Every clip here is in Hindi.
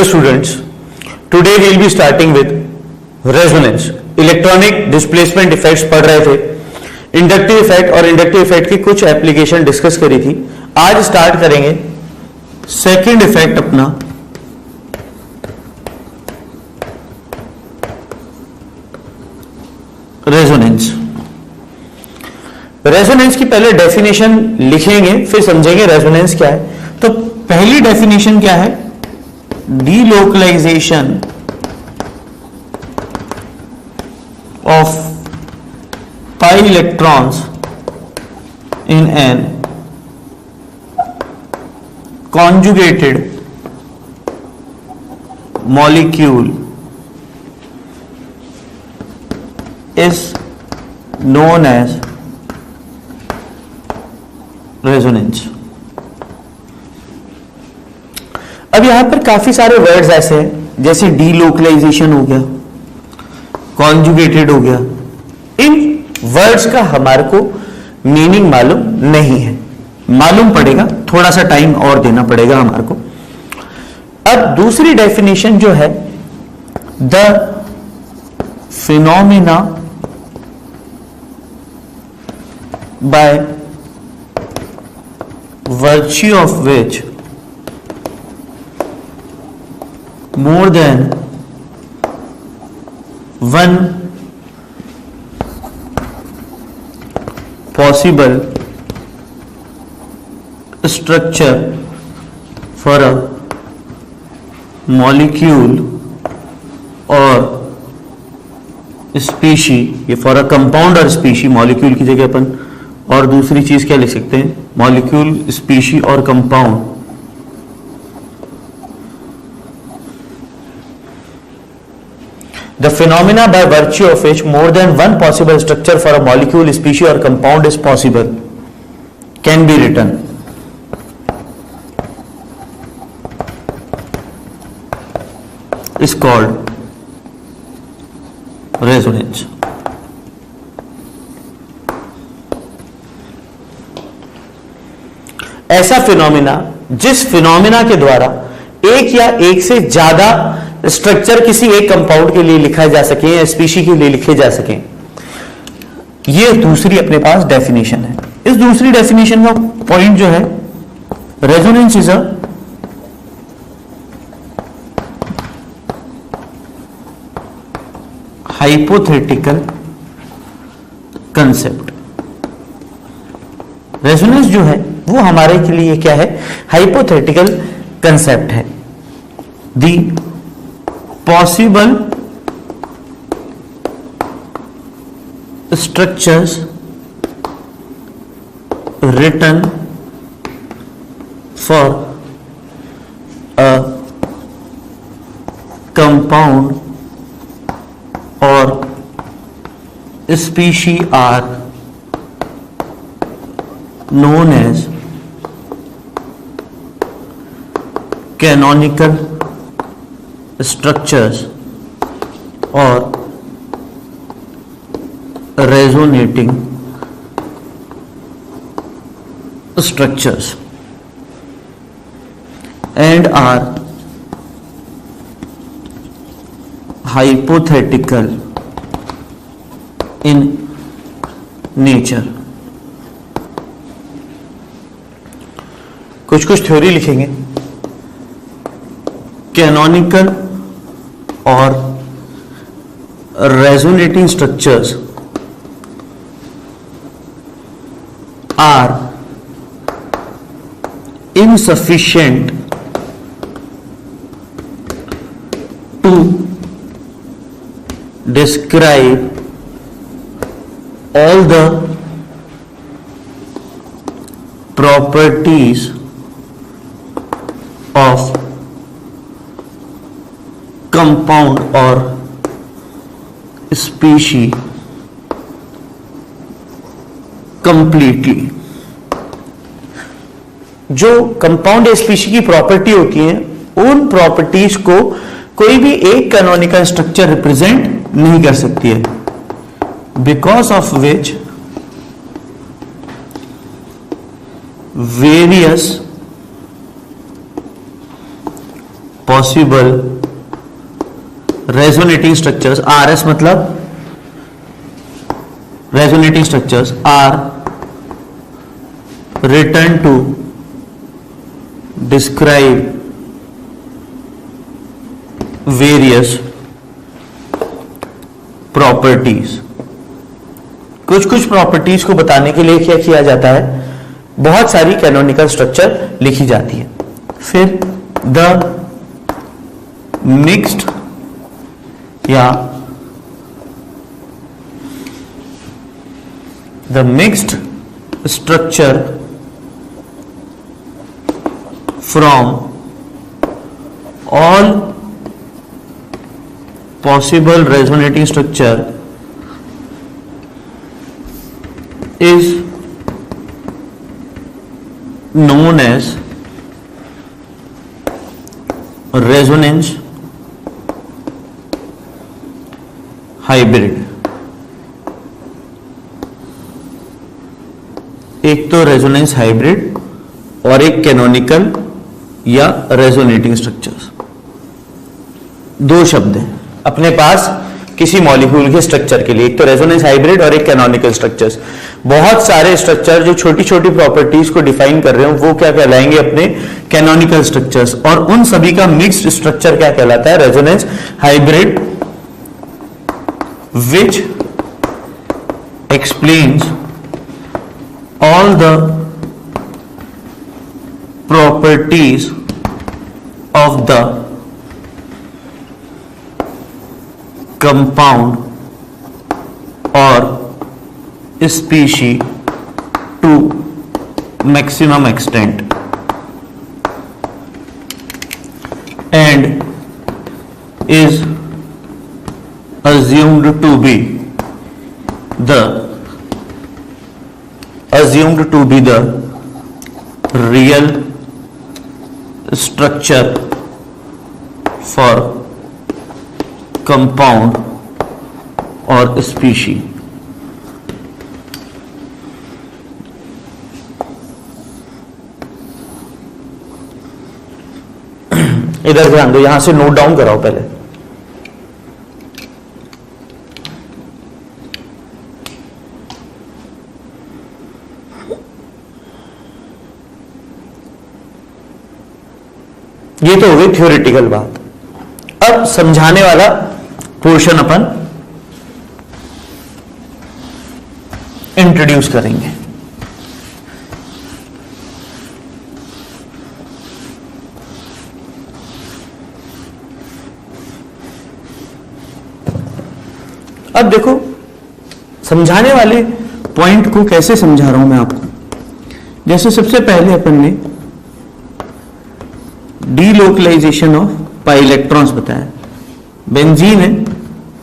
Hello students, today we will be starting with resonance. Electronic displacement effects पढ़ रहे थे, इंडक्टिव इफेक्ट और इंडक्टिव इफेक्ट की कुछ एप्लीकेशन डिस्कस करी थी। आज स्टार्ट करेंगे सेकंड इफेक्ट अपना, रेजोनेंस। रेजोनेंस की पहले डेफिनेशन लिखेंगे, फिर समझेंगे रेजोनेंस क्या है। तो पहली डेफिनेशन क्या है? delocalization of pi electrons in an conjugated molecule is known as resonance। अब यहां पर काफी सारे वर्ड्स ऐसे हैं, जैसे डीलोकलाइजेशन हो गया, कॉन्जुगेटेड हो गया। इन वर्ड्स का हमारे को मीनिंग मालूम नहीं है, मालूम पड़ेगा, थोड़ा सा टाइम और देना पड़ेगा हमारे को। अब दूसरी डेफिनेशन जो है, the phenomena by virtue of which more than one possible structure for a molecule or species, ये for a compound or species, molecule की जगह अपन और दूसरी चीज क्या लिख सकते हैं? molecule, species और compound। The phenomena by virtue of which more than one possible structure for a molecule, species or compound is possible can be written is called resonance। ऐसा फिनोमिना जिस फिनोमिना के द्वारा एक या एक से ज्यादा स्ट्रक्चर किसी एक कंपाउंड के लिए लिखा जा सके या स्पीशी के लिए लिखे जा सके, ये दूसरी अपने पास डेफिनेशन है। इस दूसरी डेफिनेशन का पॉइंट जो है, resonance is a hypothetical concept. Resonance जो है वो हमारे के लिए क्या है? हाइपोथेटिकल कंसेप्ट है। दी possible structures written for a compound or species are known as canonical structures or resonating structures and are hypothetical in nature। कुछ थ्योरी लिखेंगे। कैनोनिकल और resonating structures are insufficient to describe all the properties of compound और स्पीशी कंप्लीटली। जो कंपाउंड या स्पीशी की प्रॉपर्टी होती है, उन प्रॉपर्टीज को कोई भी एक कैनोनिकल स्ट्रक्चर रिप्रेजेंट नहीं कर सकती है, because of which various possible resonating structures, RS मतलब resonating structures are written to describe various properties। कुछ कुछ प्रॉपर्टीज को बताने के लिए क्या किया जाता है, बहुत सारी कैनोनिकल स्ट्रक्चर लिखी जाती है। फिर द मिक्स्ड या the mixed structure from all possible resonating structure is known as resonance hybrid। एक तो रेजोनेंस हाइब्रिड और एक कैनोनिकल या रेजोनेटिंग स्ट्रक्चर्स, दो शब्द हैं अपने पास किसी मॉलिक्यूल के स्ट्रक्चर के लिए, एक तो रेजोनेंस हाइब्रिड और एक कैनोनिकल स्ट्रक्चर्स। बहुत सारे स्ट्रक्चर जो छोटी छोटी प्रॉपर्टीज को डिफाइन कर रहे हो वो क्या कहलाएंगे, अपने कैनोनिकल स्ट्रक्चर्स, और उन सभी का मिक्स्ड स्ट्रक्चर क्या कहलाता है, resonance hybrid, which explains all the properties of the compound or species to maximum extent and is assumed to be the real structure for compound or species। इधर ध्यान दो, यहां से नोट डाउन कराओ पहले। ये तो हो गई थ्योरेटिकल बात। अब समझाने वाला पोर्शन अपन इंट्रोड्यूस करेंगे। अब देखो समझाने वाले पॉइंट को कैसे समझा रहा हूं मैं आपको। जैसे सबसे पहले अपन ने डीलोकलाइजेशन ऑफ पाई इलेक्ट्रॉन्स बताया। बेंजीन है,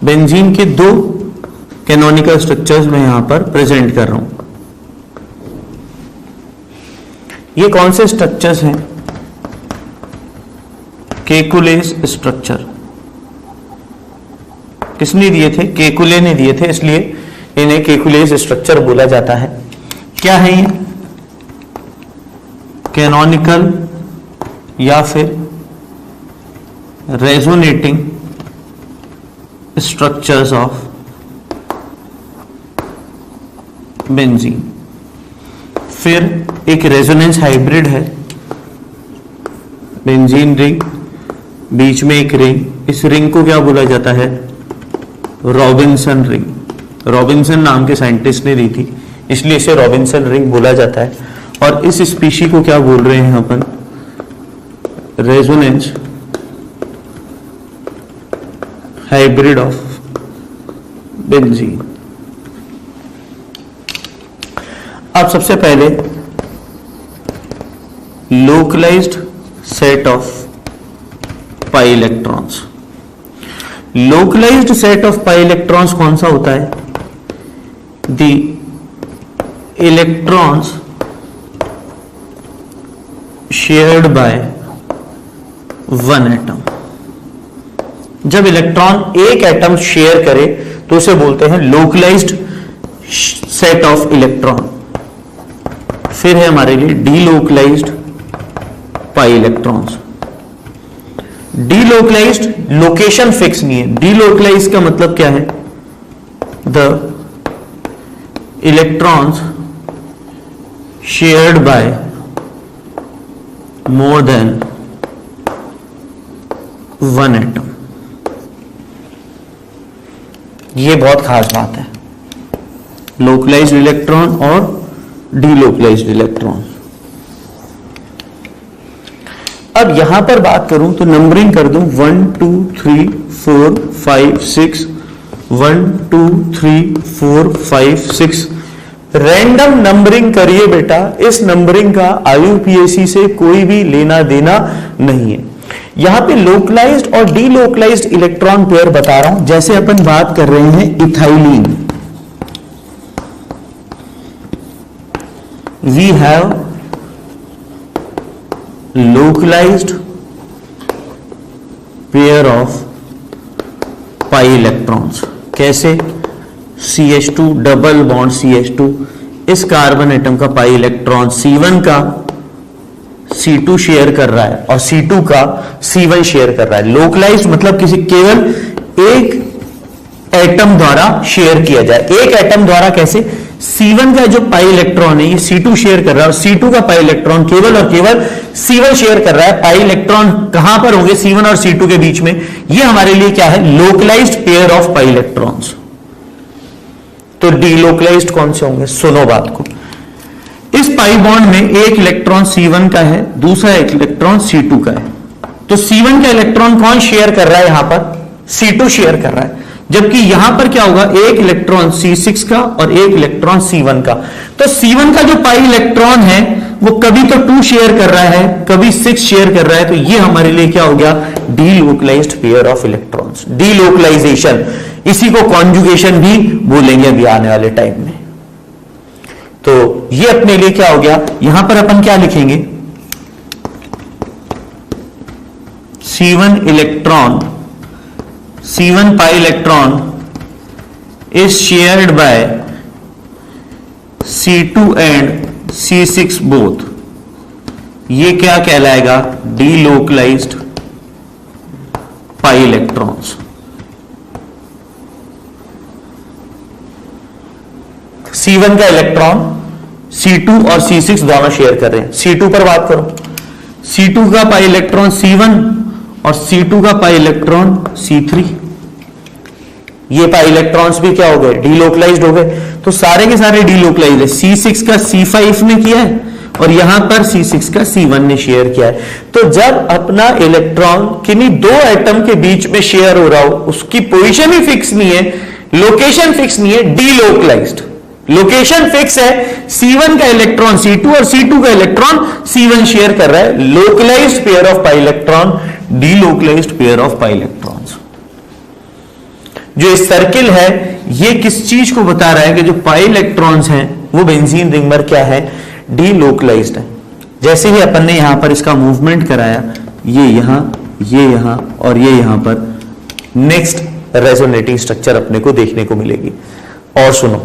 बेंजीन के दो कैनोनिकल स्ट्रक्चर्स मैं यहां पर प्रेजेंट कर रहा हूं। ये कौन से स्ट्रक्चर्स हैं, केकुलेस स्ट्रक्चर। किसने दिए थे, केकुले ने दिए थे, इसलिए इन्हें केकुलेस स्ट्रक्चर बोला जाता है। क्या है ये, कैनोनिकल या फिर रेजोनेटिंग स्ट्रक्चर्स ऑफ बेंजीन। फिर एक रेजोनेंस हाइब्रिड है, बेंजीन रिंग, बीच में एक रिंग, इस रिंग को क्या बोला जाता है, रॉबिन्सन रिंग। रॉबिन्सन नाम के साइंटिस्ट ने दी थी, इसलिए इसे रॉबिन्सन रिंग बोला जाता है। और इस स्पीशी को क्या बोल रहे हैं अपन, रेजोनेंस हाइब्रिड ऑफ बेंजीन। अब सबसे पहले localized set of pi electrons. Localized set of pi electrons कौन सा होता है, the electrons shared by one atom. जब इलेक्ट्रॉन एक एटम शेयर करे तो उसे बोलते हैं लोकलाइज्ड सेट ऑफ इलेक्ट्रॉन। फिर है हमारे लिए delocalised pi electrons. Delocalised location fix नहीं है। डीलोकलाइज का मतलब क्या है? The electrons shared bye more than one atom. ये बहुत खास बात है, लोकलाइज्ड इलेक्ट्रॉन और डीलोकलाइज्ड इलेक्ट्रॉन। अब यहां पर बात करूं तो नंबरिंग कर दूं 1 2 3 4 5 6 1 2 3 4 5 6। रैंडम नंबरिंग करिए बेटा, इस नंबरिंग का आईयूपीएसी से कोई भी लेना देना नहीं है। यहां पे लोकलाइज्ड और डीलोकलाइज्ड इलेक्ट्रॉन पेयर बता रहा हूं। जैसे अपन बात कर रहे हैं ethylene, we have localized pair of pi electrons. कैसे? CH2 डबल बॉन्ड CH2, इस कार्बन एटम का पाई इलेक्ट्रॉन C1 का C2 शेयर कर रहा है और C2 का C1 शेयर कर रहा है। लोकलाइज्ड मतलब किसी केवल एक एटम द्वारा शेयर किया जाए। एक एटम द्वारा कैसे? C1 का जो पाई इलेक्ट्रॉन है ये C2 शेयर कर रहा है और C2 का पाई इलेक्ट्रॉन केवल और केवल C1 शेयर कर रहा है। पाई इलेक्ट्रॉन कहां पर होंगे? C1 और C2 के बीच में। ये हमारे लिए क्या है? Localized pair of pi electrons. तो डीलोकलाइज्ड कौन से होंगे? सुनो बात को। इस पाई बॉन्ड में एक इलेक्ट्रॉन C1 का है, दूसरा एक इलेक्ट्रॉन C2 का है। तो C1 का इलेक्ट्रॉन कौन शेयर कर रहा है? यहां पर C2 शेयर कर रहा है। जबकि यहां पर क्या होगा? एक इलेक्ट्रॉन C6 का और एक इलेक्ट्रॉन C1 का। तो C1 का जो पाई इलेक्ट्रॉन है वो कभी तो 2 शेयर कर रहा है, कभी 6 शेयर कर रहा है। तो ये हमारे लिए क्या हो गया? Delocalized pair of electrons. Delocalization, इसी को कॉन्जुगेशन भी बोलेंगे अभी आने वाले टाइम में। तो ये अपने लिए क्या हो गया? यहां पर अपन क्या लिखेंगे? C1 electron, C1 pi electron is shared by C2 and C6 both. ये क्या कहलाएगा? Delocalised pi electrons. C1 का इलेक्ट्रॉन C2 और C6 दोनों शेयर कर रहे हैं। C2 पर बात करो, C2 का पाई इलेक्ट्रॉन C1 और C2 का पाई इलेक्ट्रॉन C3। ये पाई इलेक्ट्रॉन्स भी क्या हो गए? डीलोकलाइज्ड हो गए। तो सारे के सारे डीलोकलाइज्ड है। C6 का C5 ने किया है और यहां पर C6 का C1 ने शेयर किया है। तो जब अपना इलेक्ट्रॉन किन्हीं दो एटम के बीच में शेयर हो रहा हो, उसकी पोजीशन ही फिक्स नहीं है, लोकेशन फिक्स नहीं है, डीलोकलाइज्ड। लोकेशन फिक्स है, C1 का इलेक्ट्रॉन C2 और C2 का इलेक्ट्रॉन C1 शेयर कर रहा है। Localized pair of pi electron, delocalized pair of pi electrons. जो इस सर्किल है ये किस चीज को बता रहा है? कि जो पाई इलेक्ट्रॉन्स हैं वो बेंजीन रिंग में क्या है? डीलोकलाइज्ड है। जैसे ही अपन ने यहां पर इसका मूवमेंट कराया, ये यहां और ये यहां पर नेक्स्ट रेजोनेटिंग स्ट्रक्चर अपने को देखने को मिलेगी। और सुनो,